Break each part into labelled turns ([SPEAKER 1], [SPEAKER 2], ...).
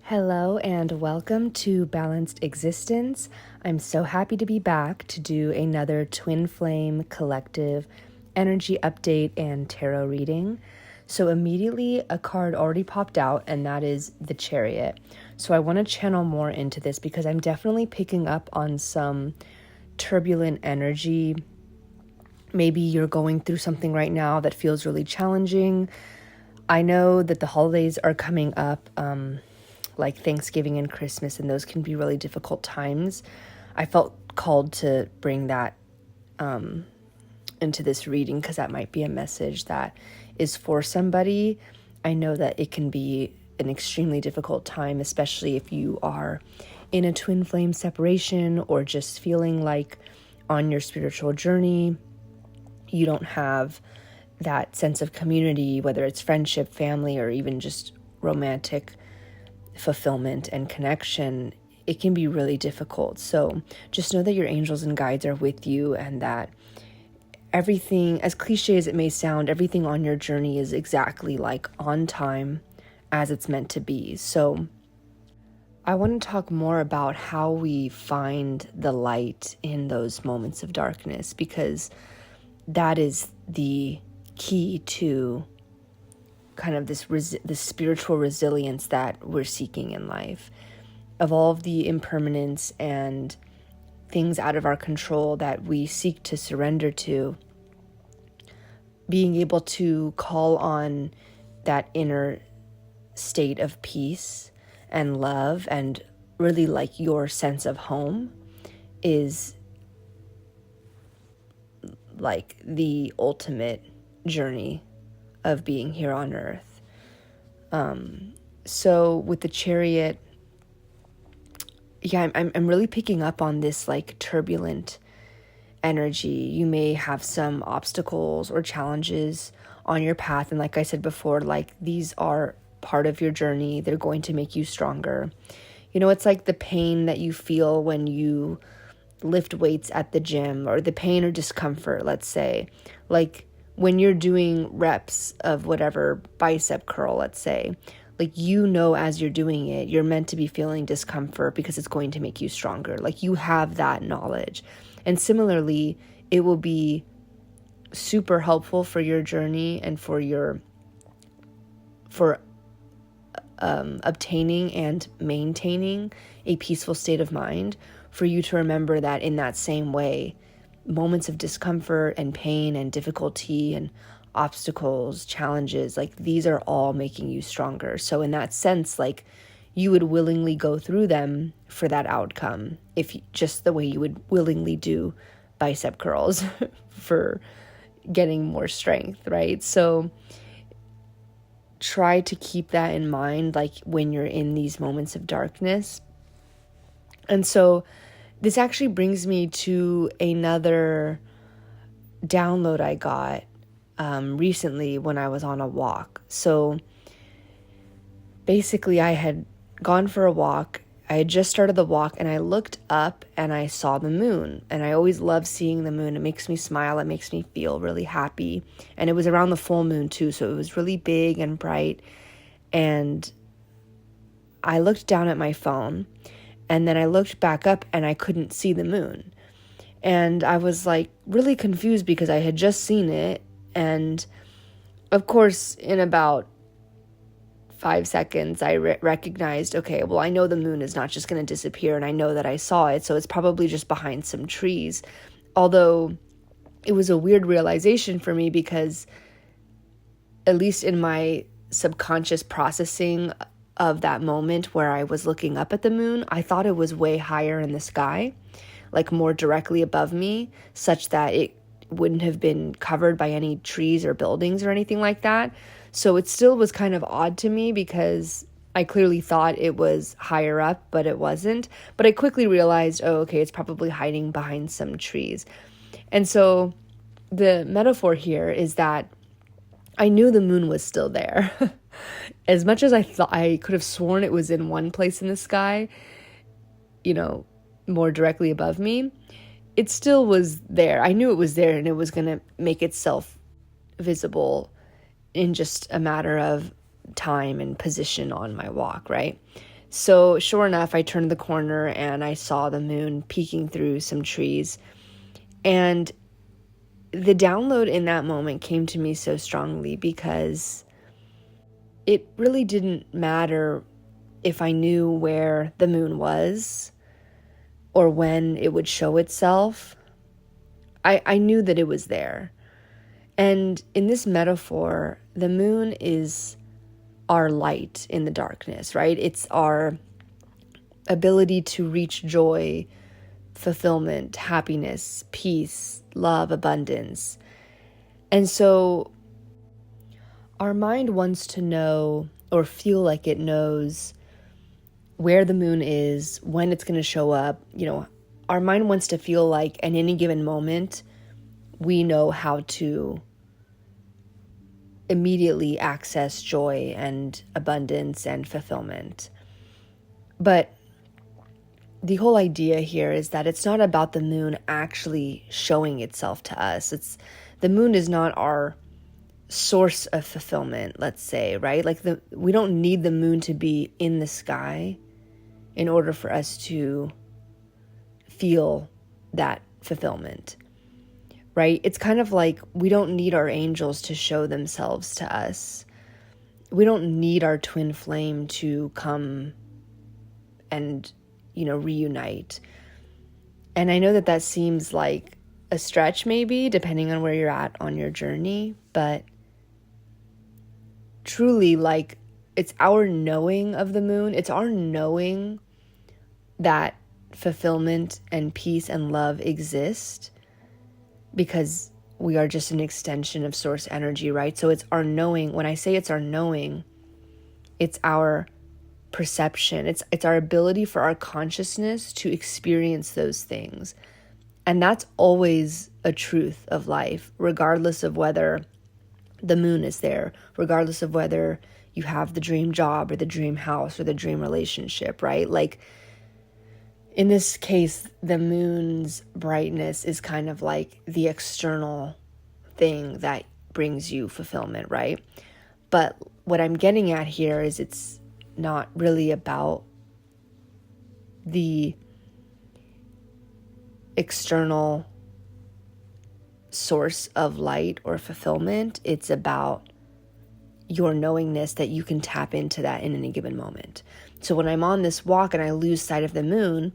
[SPEAKER 1] Hello and welcome to Balanced Existence. I'm so happy to be back to do another Twin Flame Collective energy update and tarot reading. So immediately a card already popped out, and that is the Chariot. So I want to channel more into this because I'm definitely picking up on some turbulent energy. Maybe you're going through something right now that feels really challenging. I know that the holidays are coming up, like Thanksgiving and Christmas, and those can be really difficult times. I felt called to bring that into this reading because that might be a message that is for somebody. I know that it can be an extremely difficult time, especially if you are in a twin flame separation or just feeling like on your spiritual journey, you don't have that sense of community, whether it's friendship, family, or even just romantic fulfillment and connection. It can be really difficult. So just know that your angels and guides are with you, and that everything, as cliche as it may sound, everything on your journey is exactly like on time as it's meant to be. So I want to talk more about how we find the light in those moments of darkness, because that is the key to kind of this spiritual resilience that we're seeking in life. Of all of the impermanence and things out of our control that we seek to surrender to, being able to call on that inner state of peace and love and really like your sense of home is like the ultimate journey of being here on earth. So with the Chariot, I'm really picking up on this like turbulent energy. You may have some obstacles or challenges on your path, and like I said before, like these are part of your journey. They're going to make you stronger. You know, it's like the pain that you feel when you lift weights at the gym, or the pain or discomfort, let's say, like when you're doing reps of whatever bicep curl, let's say, like, you know, as you're doing it, you're meant to be feeling discomfort because it's going to make you stronger. Like, you have that knowledge. And similarly, it will be super helpful for your journey and for obtaining and maintaining a peaceful state of mind, for you to remember that in that same way, moments of discomfort and pain and difficulty and obstacles, challenges, like these are all making you stronger. So in that sense, like you would willingly go through them for that outcome, if just the way you would willingly do bicep curls for getting more strength, right? So try to keep that in mind, like when you're in these moments of darkness. And so this actually brings me to another download I got recently when I was on a walk. So basically I had gone for a walk. I had just started the walk, and I looked up and I saw the moon. And I always love seeing the moon. It makes me smile. It makes me feel really happy. And it was around the full moon too, so it was really big and bright. And I looked down at my phone, and then I looked back up and I couldn't see the moon. And I was like really confused because I had just seen it. And of course, in about 5 seconds, I recognized, okay, well, I know the moon is not just going to disappear, and I know that I saw it, so it's probably just behind some trees. Although it was a weird realization for me, because at least in my subconscious processing of that moment where I was looking up at the moon, I thought it was way higher in the sky, like more directly above me, such that it wouldn't have been covered by any trees or buildings or anything like that. So it still was kind of odd to me, because I clearly thought it was higher up, but it wasn't. But I quickly realized, oh, okay, it's probably hiding behind some trees. And so the metaphor here is that I knew the moon was still there. As much as I thought, I could have sworn it was in one place in the sky, you know, more directly above me, it still was there. I knew it was there, and it was going to make itself visible in just a matter of time and position on my walk, right? So sure enough, I turned the corner and I saw the moon peeking through some trees. And the download in that moment came to me so strongly because it really didn't matter if I knew where the moon was or when it would show itself. I knew that it was there. And in this metaphor, the moon is our light in the darkness, right? It's our ability to reach joy, fulfillment, happiness, peace, love, abundance. And so our mind wants to know or feel like it knows where the moon is, when it's going to show up. Our mind wants to feel like at any given moment, we know how to immediately access joy and abundance and fulfillment. But the whole idea here is that it's not about the moon actually showing itself to us. The moon is not our source of fulfillment, let's say, right? Like we don't need the moon to be in the sky in order for us to feel that fulfillment, right? It's kind of like we don't need our angels to show themselves to us. We don't need our twin flame to come and, reunite. And I know that seems like a stretch maybe, depending on where you're at on your journey, but truly, like, it's our knowing of the moon. It's our knowing that fulfillment and peace and love exist because we are just an extension of source energy, right? So it's our knowing. When I say it's our knowing, it's our perception. It's our ability for our consciousness to experience those things. And that's always a truth of life, regardless of whether the moon is there, regardless of whether you have the dream job or the dream house or the dream relationship, right? Like in this case, the moon's brightness is kind of like the external thing that brings you fulfillment, right? But what I'm getting at here is it's not really about the external source of light or fulfillment. It's about your knowingness that you can tap into that in any given moment. So when I'm on this walk and I lose sight of the moon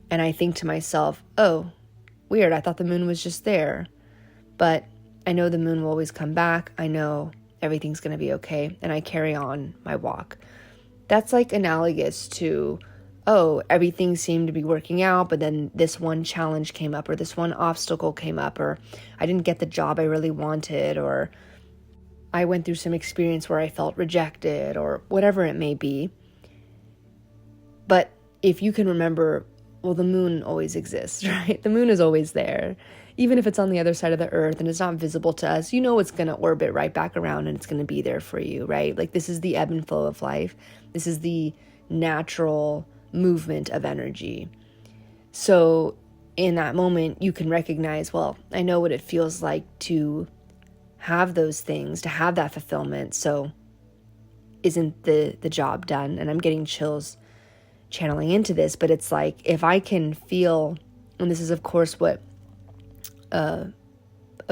[SPEAKER 1] and I think to myself, oh, weird, I thought the moon was just there. But I know the moon will always come back. I know everything's going to be okay. And I carry on my walk. That's like analogous to, oh, everything seemed to be working out, but then this one challenge came up, or this one obstacle came up, or I didn't get the job I really wanted, or I went through some experience where I felt rejected, or whatever it may be. But if you can remember, well, the moon always exists, right? The moon is always there. Even if it's on the other side of the earth and it's not visible to us, it's going to orbit right back around and it's going to be there for you, right? Like this is the ebb and flow of life. This is the natural movement of energy. So in that moment, you can recognize, well, I know what it feels like to have those things, to have that fulfillment. So isn't the job done? And I'm getting chills channeling into this, but it's like, if I can feel, and this is of course what a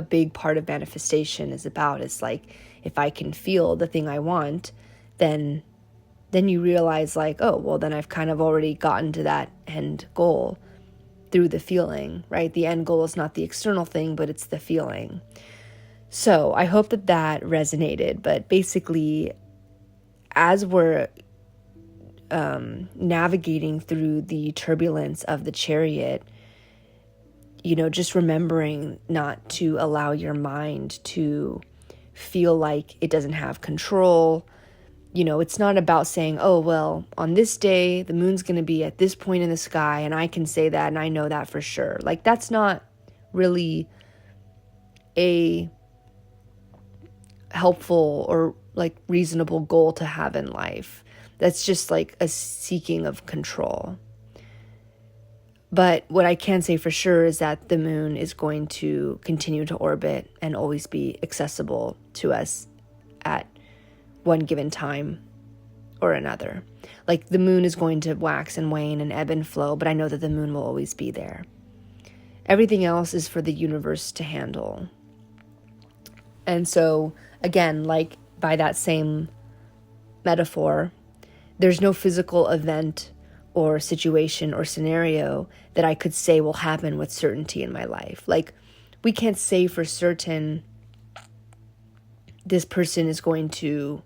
[SPEAKER 1] big part of manifestation is about, is like, if I can feel the thing I want, then you realize like, oh, well, then I've kind of already gotten to that end goal through the feeling, right? The end goal is not the external thing, but it's the feeling. So I hope that resonated. But basically, as we're navigating through the turbulence of the chariot, just remembering not to allow your mind to feel like it doesn't have control. It's not about saying, oh, well, on this day, the moon's going to be at this point in the sky, and I can say that, and I know that for sure. Like, that's not really a helpful or, like, reasonable goal to have in life. That's just, like, a seeking of control. But what I can say for sure is that the moon is going to continue to orbit and always be accessible to us at one given time or another. Like the moon is going to wax and wane and ebb and flow, but I know that the moon will always be there. Everything else is for the universe to handle. And so, again, like by that same metaphor, there's no physical event or situation or scenario that I could say will happen with certainty in my life. Like, we can't say for certain this person is going to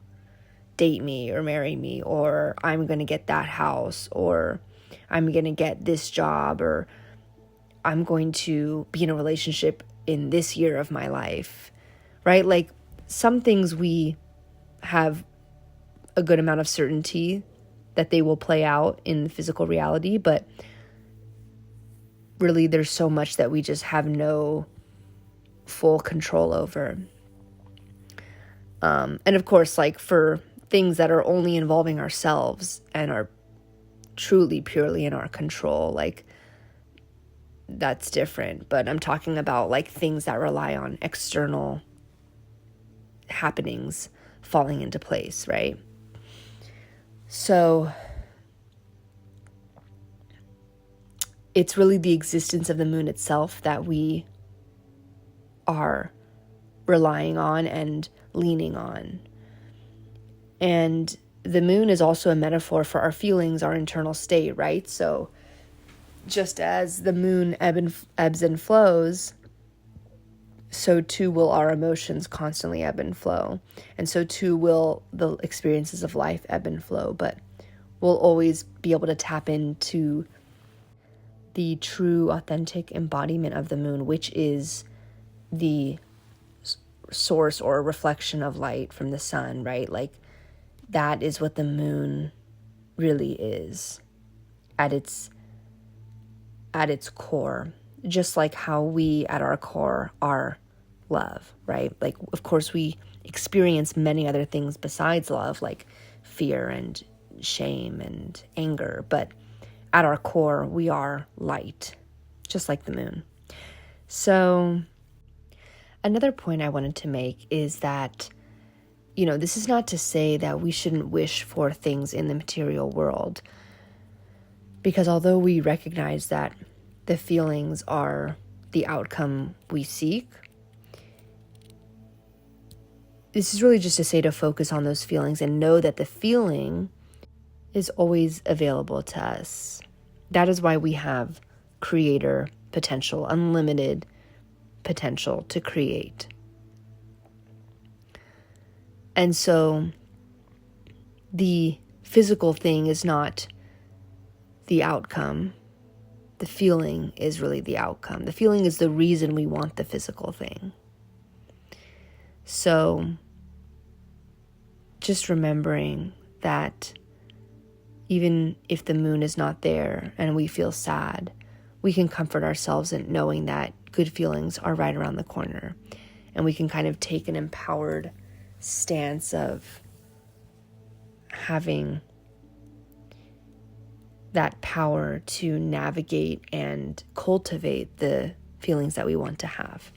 [SPEAKER 1] date me or marry me, or I'm going to get that house, or I'm going to get this job, or I'm going to be in a relationship in this year of my life, right? Like, some things we have a good amount of certainty that they will play out in physical reality, but really there's so much that we just have no full control over. And of course, like for things that are only involving ourselves and are truly purely in our control, like that's different. But I'm talking about like things that rely on external happenings falling into place, right? So it's really the existence of the moon itself that we are relying on and leaning on. And the moon is also a metaphor for our feelings, our internal state, right? So just as the moon ebbs and flows, so too will our emotions constantly ebb and flow. And so too will the experiences of life ebb and flow. But we'll always be able to tap into the true, authentic embodiment of the moon, which is the source or reflection of light from the sun, right? Like, that is what the moon really is at its core. Just like how we at our core are love, right? Like, of course, we experience many other things besides love, like fear and shame and anger, but at our core, we are light, just like the moon. So another point I wanted to make is that, this is not to say that we shouldn't wish for things in the material world, because although we recognize that the feelings are the outcome we seek, this is really just to say to focus on those feelings and know that the feeling is always available to us. That is why we have creator potential, unlimited potential to create. And so the physical thing is not the outcome. The feeling is really the outcome. The feeling is the reason we want the physical thing. So just remembering that even if the moon is not there and we feel sad, we can comfort ourselves in knowing that good feelings are right around the corner. And we can kind of take an empowered stance of having that power to navigate and cultivate the feelings that we want to have.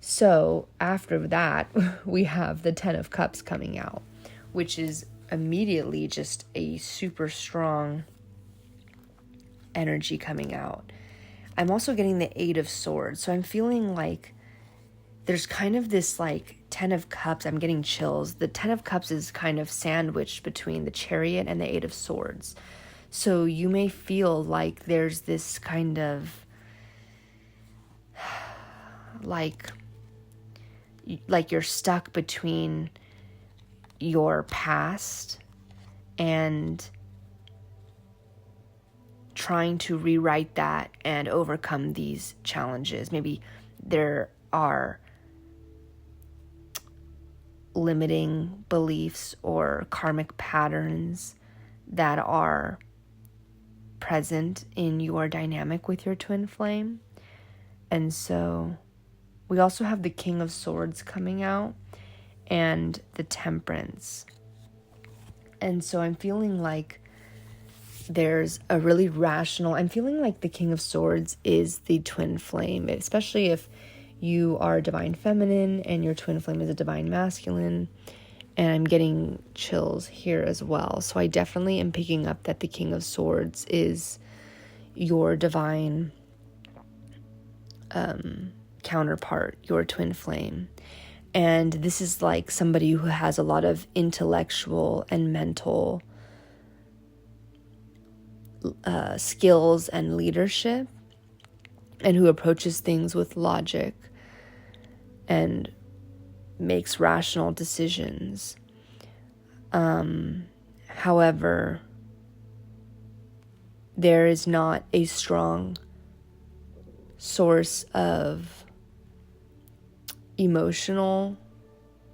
[SPEAKER 1] So after that, we have the 10 of Cups coming out, which is immediately just a super strong energy coming out. I'm also getting the 8 of Swords. So I'm feeling like there's kind of this like 10 of Cups. I'm getting chills. The 10 of Cups is kind of sandwiched between the Chariot and the 8 of Swords. So you may feel like there's this kind of like you're stuck between your past and trying to rewrite that and overcome these challenges. Maybe there are limiting beliefs or karmic patterns that are present in your dynamic with your twin flame. And so we also have the King of Swords coming out and the Temperance. And so I'm feeling like there's a really rational, I'm feeling like the King of Swords is the twin flame, especially if you are a divine feminine and your twin flame is a divine masculine. And I'm getting chills here as well. So I definitely am picking up that the King of Swords is your divine counterpart, your twin flame. And this is like somebody who has a lot of intellectual and mental skills and leadership, and who approaches things with logic and makes rational decisions. However, there is not a strong source of emotional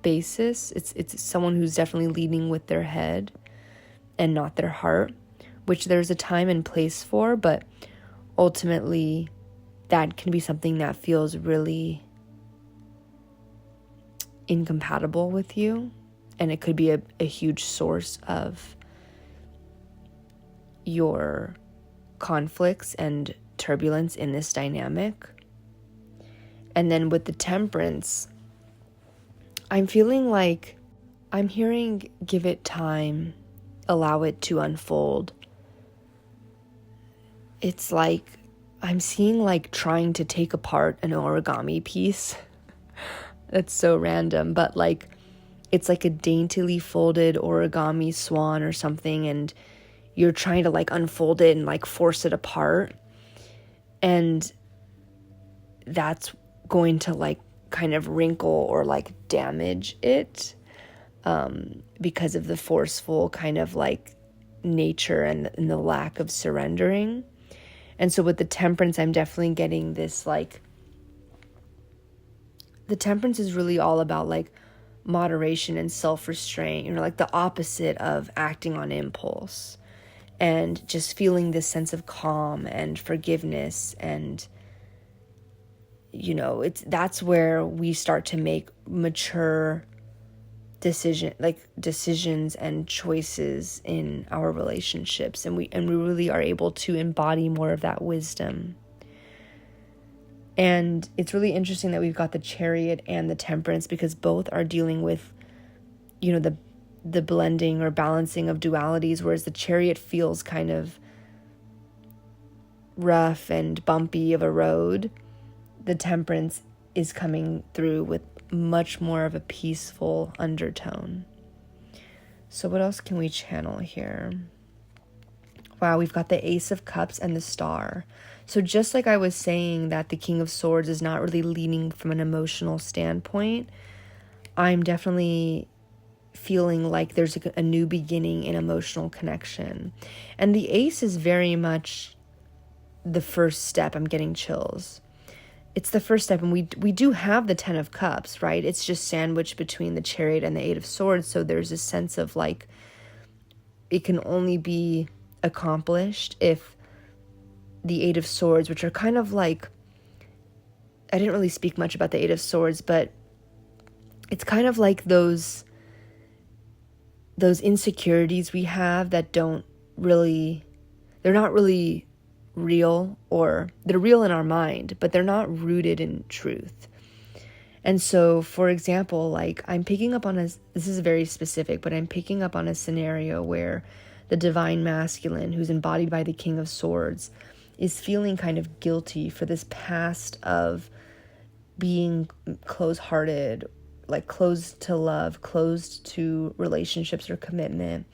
[SPEAKER 1] basis. It's someone who's definitely leading with their head and not their heart, which there's a time and place for, but ultimately that can be something that feels really incompatible with you, and it could be a huge source of your conflicts and turbulence in this dynamic. And then with the Temperance, I'm feeling like I'm hearing give it time, allow it to unfold. It's like I'm seeing like trying to take apart an origami piece. That's so random, but like it's like a daintily folded origami swan or something, and you're trying to like unfold it and like force it apart, and that's going to like kind of wrinkle or like damage it because of the forceful kind of like nature and the lack of surrendering. And so with the Temperance, I'm definitely getting this like, the Temperance is really all about like moderation and self-restraint, like the opposite of acting on impulse, and just feeling this sense of calm and forgiveness. And that's where we start to make mature decisions and choices in our relationships, and we really are able to embody more of that wisdom. And it's really interesting that we've got the Chariot and the Temperance, because both are dealing with, the blending or balancing of dualities, whereas the Chariot feels kind of rough and bumpy of a road. The Temperance is coming through with much more of a peaceful undertone. So what else can we channel here? Wow, we've got the Ace of Cups and the Star. So just like I was saying that the King of Swords is not really leading from an emotional standpoint, I'm definitely feeling like there's a new beginning in emotional connection. And the Ace is very much the first step. I'm getting chills. It's the first step, and we do have the 10 of Cups, right? It's just sandwiched between the Chariot and the 8 of Swords, so there's a sense of like it can only be accomplished if the 8 of Swords, which are kind of like, I didn't really speak much about the 8 of Swords, but it's kind of like those insecurities we have that they're not really real, or they're real in our mind, but they're not rooted in truth. And so, for example, like I'm picking up on this is very specific, but I'm picking up on a scenario where the divine masculine, who's embodied by the King of Swords, is feeling kind of guilty for this past of being close-hearted, like closed to love, closed to relationships or commitment,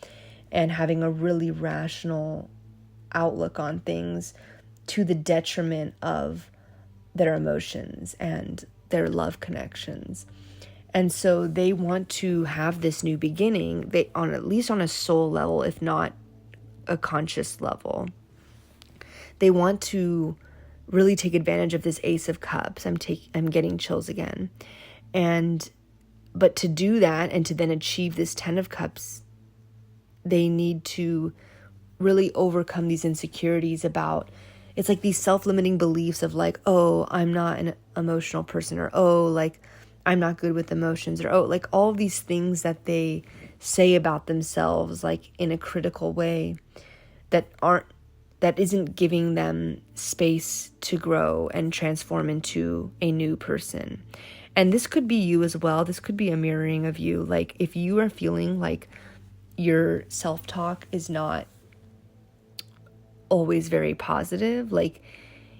[SPEAKER 1] and having a really rational outlook on things to the detriment of their emotions and their love connections. And so they want to have this new beginning, at least on a soul level, if not a conscious level. They want to really take advantage of this Ace of Cups. I'm getting chills again. But to do that and to then achieve this 10 of Cups, they need to really overcome these insecurities about, it's like these self-limiting beliefs of like, oh, I'm not an emotional person, or oh, like I'm not good with emotions, or oh, like all these things that they say about themselves, like in a critical way, that isn't giving them space to grow and transform into a new person. And this could be you as well. This could be a mirroring of you. Like if you are feeling like your self-talk is not always very positive, like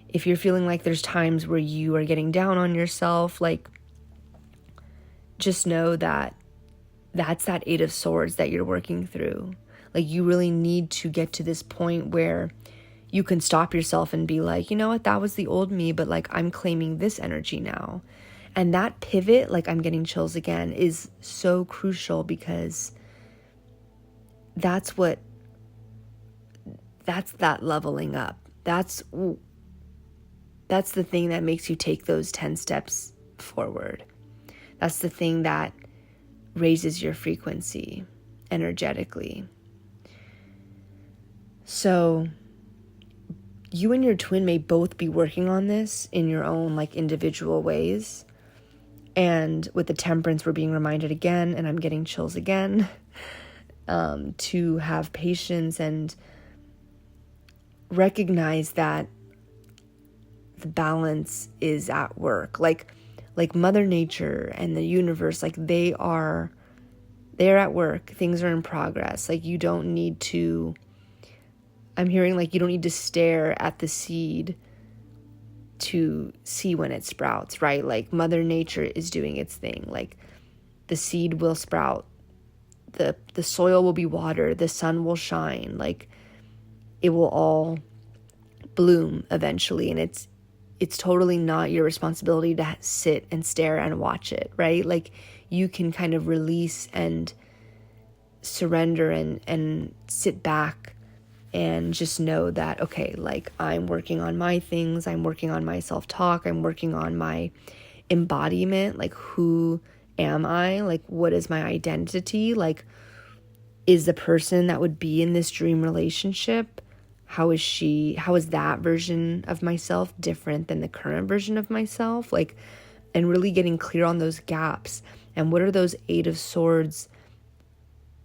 [SPEAKER 1] if you're feeling like there's times where you are getting down on yourself, like just know that that's that Eight of Swords that you're working through. Like you really need to get to this point where you can stop yourself and be like, you know what, that was the old me, but like I'm claiming this energy now. And that pivot, like I'm getting chills again, is so crucial because that's that leveling up. That's the thing that makes you take those 10 steps forward. That's the thing that raises your frequency energetically. So you and your twin may both be working on this in your own like individual ways. And with the Temperance, we're being reminded again, and I'm getting chills again, to have patience and recognize that the balance is at work. Like Mother Nature and the universe, like they're at work. Things are in progress. Like you don't need to, I'm hearing like you don't need to stare at the seed to see when it sprouts, right? Like Mother Nature is doing its thing. Like the seed will sprout, the soil will be watered, the sun will shine, like it will all bloom eventually. And it's totally not your responsibility to sit and stare and watch it, right? Like you can kind of release and surrender and sit back and just know that, okay, like I'm working on my things, I'm working on my self-talk, I'm working on my embodiment, like who am I? Like what is my identity? Like is the person that would be in this dream relationship, how is that version of myself different than the current version of myself? Like, and really getting clear on those gaps and what are those Eight of Swords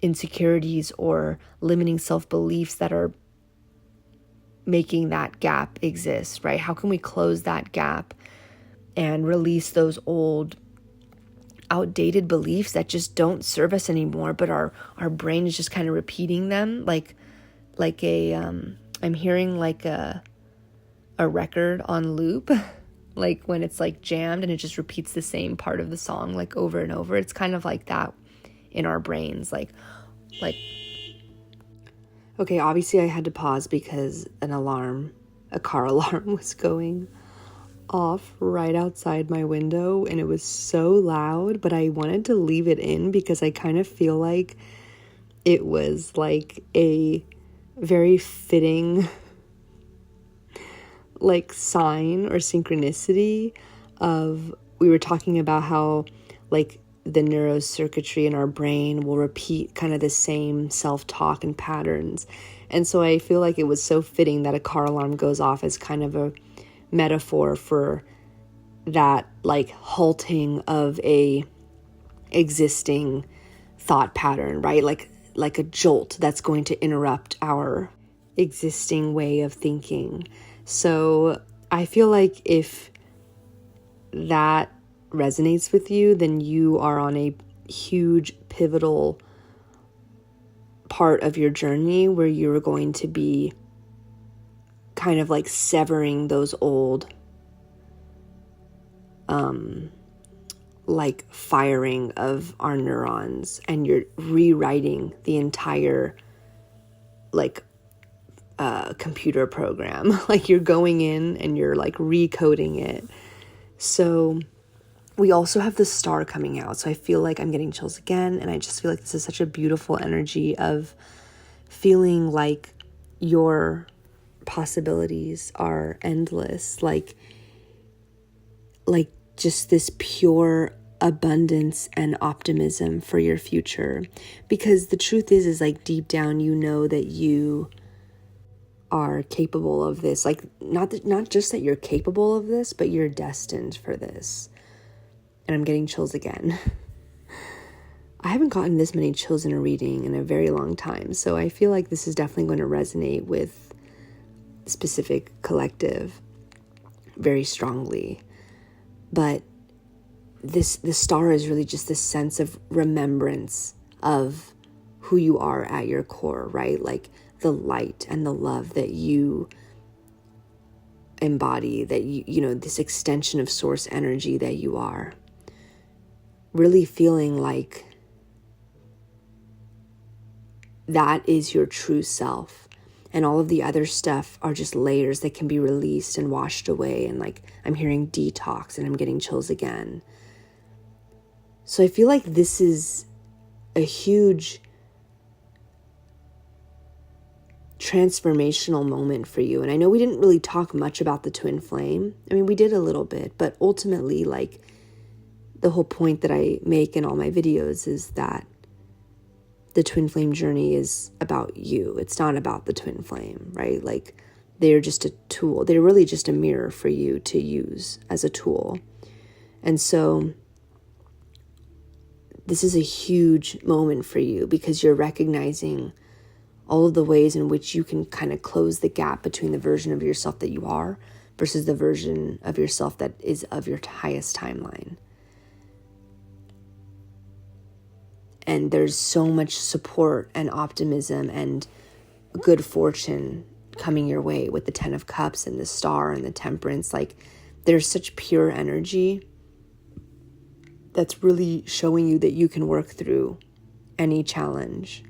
[SPEAKER 1] insecurities or limiting self-beliefs that are making that gap exist, right? How can we close that gap and release those old outdated beliefs that just don't serve us anymore, but our brain is just kind of repeating them like I'm hearing like a record on loop, like when it's like jammed and it just repeats the same part of the song like over and over. It's kind of like that in our brains, like okay, obviously I had to pause because a car alarm was going off right outside my window and it was so loud, but I wanted to leave it in because I kind of feel like it was like a very fitting like sign or synchronicity of, we were talking about how like the neurocircuitry in our brain will repeat kind of the same self-talk and patterns. And so I feel like it was so fitting that a car alarm goes off as kind of a metaphor for that like halting of a existing thought pattern, right? Like a jolt that's going to interrupt our existing way of thinking. So I feel like if that resonates with you, then you are on a huge pivotal part of your journey where you're going to be kind of like severing those old like firing of our neurons, and you're rewriting the entire like computer program. Like you're going in and you're like recoding it. So we also have the star coming out. So I feel like I'm getting chills again, and I just feel like this is such a beautiful energy of feeling like your possibilities are endless, like just this pure abundance and optimism for your future. Because the truth is like deep down you know that you are capable of this. Like not just that you're capable of this, but you're destined for this. And I'm getting chills again. I haven't gotten this many chills in a reading in a very long time, so I feel like this is definitely going to resonate with a specific collective very strongly. But the star is really just this sense of remembrance of who you are at your core, right? Like the light and the love that you embody, that this extension of source energy that you are. Really feeling like that is your true self. And all of the other stuff are just layers that can be released and washed away. And like, I'm hearing detox and I'm getting chills again. So I feel like this is a huge transformational moment for you. And I know we didn't really talk much about the twin flame. I mean, we did a little bit, but ultimately, like, the whole point that I make in all my videos is that the twin flame journey is about you. It's not about the twin flame, right? Like, they're just a tool. They're really just a mirror for you to use as a tool. And so this is a huge moment for you because you're recognizing all of the ways in which you can kind of close the gap between the version of yourself that you are versus the version of yourself that is of your highest timeline. And there's so much support and optimism and good fortune coming your way with the 10 of Cups and the star and the Temperance. Like, there's such pure energy that's really showing you that you can work through any challenge.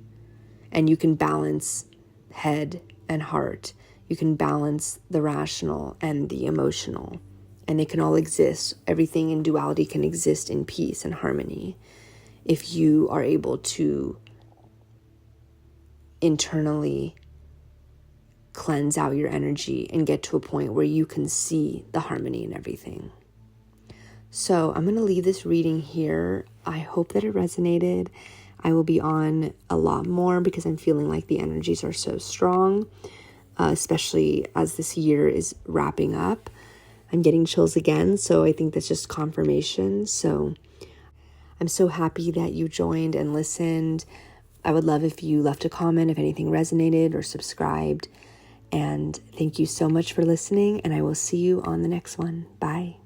[SPEAKER 1] And you can balance head and heart. You can balance the rational and the emotional. And they can all exist. Everything in duality can exist in peace and harmony if you are able to internally cleanse out your energy and get to a point where you can see the harmony in everything. So I'm going to leave this reading here. I hope that it resonated. I will be on a lot more because I'm feeling like the energies are so strong, especially as this year is wrapping up. I'm getting chills again, so I think that's just confirmation. So I'm so happy that you joined and listened. I would love if you left a comment if anything resonated or subscribed. And thank you so much for listening, and I will see you on the next one. Bye.